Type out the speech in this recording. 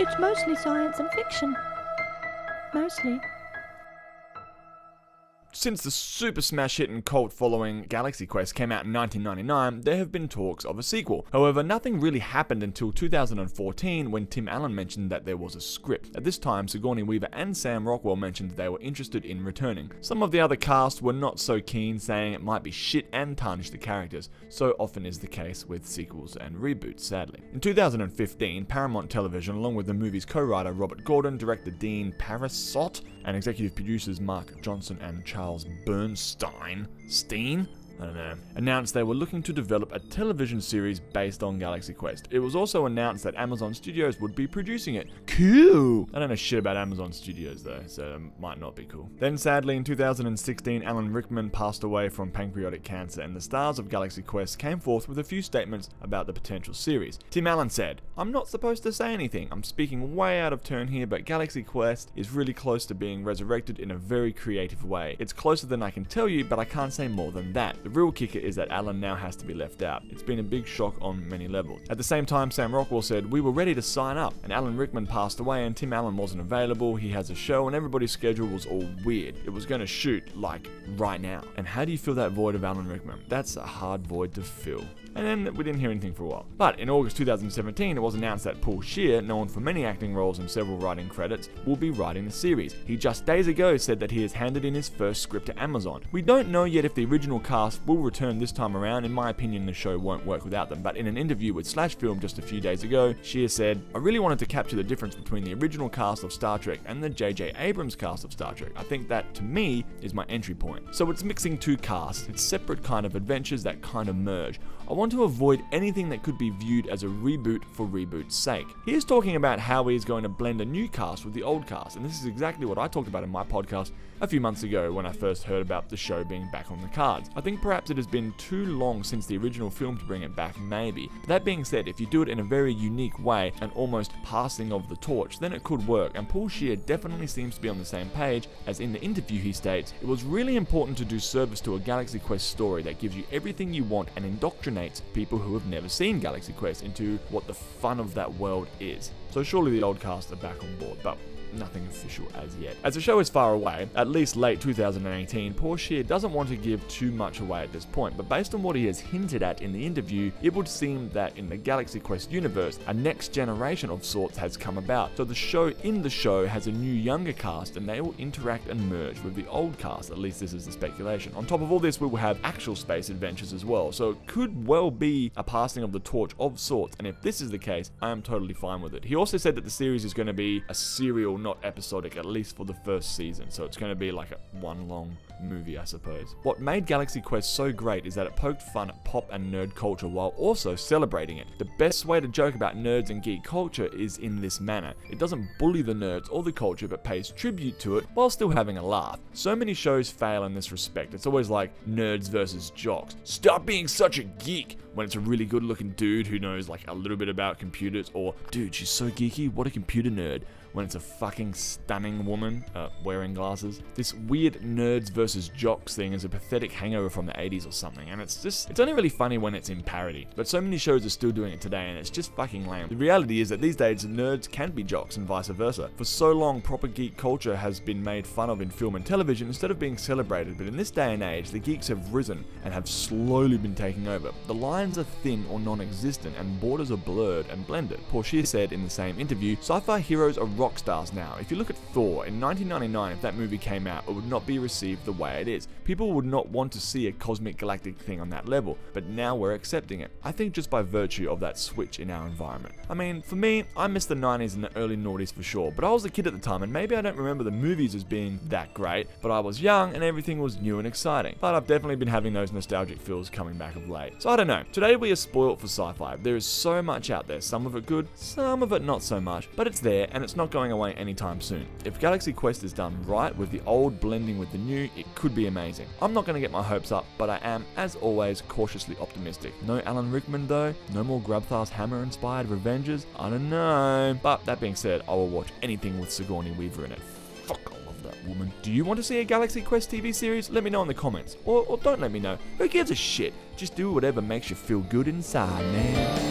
It's mostly science and fiction. Mostly. Since the super smash hit and cult following Galaxy Quest came out in 1999, there have been talks of a sequel. However, nothing really happened until 2014 when Tim Allen mentioned that there was a script. At this time, Sigourney Weaver and Sam Rockwell mentioned they were interested in returning. Some of the other cast were not so keen, saying it might be shit and tarnish the characters. So often is the case with sequels and reboots, sadly. In 2015, Paramount Television, along with the movie's co-writer Robert Gordon, director Dean Parisot, and executive producers Mark Johnson and Charles Bernstein, announced they were looking to develop a television series based on Galaxy Quest. It was also announced that Amazon Studios would be producing it. Cool! I don't know shit about Amazon Studios though, so it might not be cool. Then sadly, in 2016, Alan Rickman passed away from pancreatic cancer, and the stars of Galaxy Quest came forth with a few statements about the potential series. Tim Allen said, "I'm not supposed to say anything. I'm speaking way out of turn here, but Galaxy Quest is really close to being resurrected in a very creative way. It's closer than I can tell you, but I can't say more than that. The real kicker is that Alan now has to be left out. It's been a big shock on many levels." At the same time, Sam Rockwell said, "We were ready to sign up, and Alan Rickman passed away and Tim Allen wasn't available. He has a show and everybody's schedule was all weird. It was going to shoot, like, right now." And how do you fill that void of Alan Rickman? That's a hard void to fill. And then we didn't hear anything for a while. But in August 2017, it was announced that Paul Scheer, known for many acting roles and several writing credits, will be writing the series. He just days ago said that he has handed in his first script to Amazon. We don't know yet if the original cast will return this time around. In my opinion, the show won't work without them. But in an interview with Slash Film just a few days ago, Scheer said, "I really wanted to capture the difference between the original cast of Star Trek and the J.J. Abrams cast of Star Trek. I think that, to me, is my entry point. So it's mixing two casts. It's separate kind of adventures that kind of merge. I want to avoid anything that could be viewed as a reboot for reboot's sake." He is talking about how he is going to blend a new cast with the old cast, and this is exactly what I talked about in my podcast a few months ago when I first heard about the show being back on the cards. I think perhaps it has been too long since the original film to bring it back, maybe. But that being said, if you do it in a very unique way and almost passing of the torch, then it could work, and Paul Scheer definitely seems to be on the same page, as in the interview he states, "It was really important to do service to a Galaxy Quest story that gives you everything you want and indoctrinates people who have never seen Galaxy Quest into what the fun of that world is." So surely the old cast are back on board, but nothing official as yet. As the show is far away, at least late 2018, Paul Scheer doesn't want to give too much away at this point, but based on what he has hinted at in the interview, it would seem that in the Galaxy Quest universe, a next generation of sorts has come about. So the show has a new younger cast, and they will interact and merge with the old cast, at least this is the speculation. On top of all this, we will have actual space adventures as well, so it could well be a passing of the torch of sorts, and if this is the case, I am totally fine with it. He also said that the series is going to be a serial, not episodic, at least for the first season, so it's going to be like one long movie, I suppose. What made Galaxy Quest so great is that it poked fun at pop and nerd culture while also celebrating it. The best way to joke about nerds and geek culture is in this manner. It doesn't bully the nerds or the culture, but pays tribute to it while still having a laugh. So many shows fail in this respect. It's always like nerds versus jocks. Stop being such a geek, when it's a really good looking dude who knows like a little bit about computers, or dude, she's so geeky, what a computer nerd, when it's a fucking stunning woman wearing glasses. This weird nerds versus jocks thing is a pathetic hangover from the 80s or something, and it's only really funny when it's in parody. But so many shows are still doing it today, and it's just fucking lame. The reality is that these days nerds can be jocks and vice versa. For so long, proper geek culture has been made fun of in film and television instead of being celebrated, but in this day and age, the geeks have risen and have slowly been taking over. The lines are thin or non-existent, and borders are blurred and blended. Paul Scheer said in the same interview, "Sci-fi heroes are rock stars now. If you look at Thor, in 1999, if that movie came out, it would not be received the way it is. People would not want to see a cosmic galactic thing on that level, but now we're accepting it. I think just by virtue of that switch in our environment." I mean, for me, I miss the 90s and the early noughties for sure, but I was a kid at the time, and maybe I don't remember the movies as being that great, but I was young and everything was new and exciting. But I've definitely been having those nostalgic feels coming back of late. So I don't know. Today we are spoiled for sci-fi. There is so much out there, some of it good, some of it not so much, but it's there and it's not going away anytime soon. If Galaxy Quest is done right, with the old blending with the new, it could be amazing. I'm not going to get my hopes up, but I am, as always, cautiously optimistic. No Alan Rickman though, no more Grubthar's Hammer-inspired Revengers, I don't know. But that being said, I will watch anything with Sigourney Weaver in it. Fuck, I love that woman. Do you want to see a Galaxy Quest TV series? Let me know in the comments. Or don't let me know. Who gives a shit? Just do whatever makes you feel good inside, man.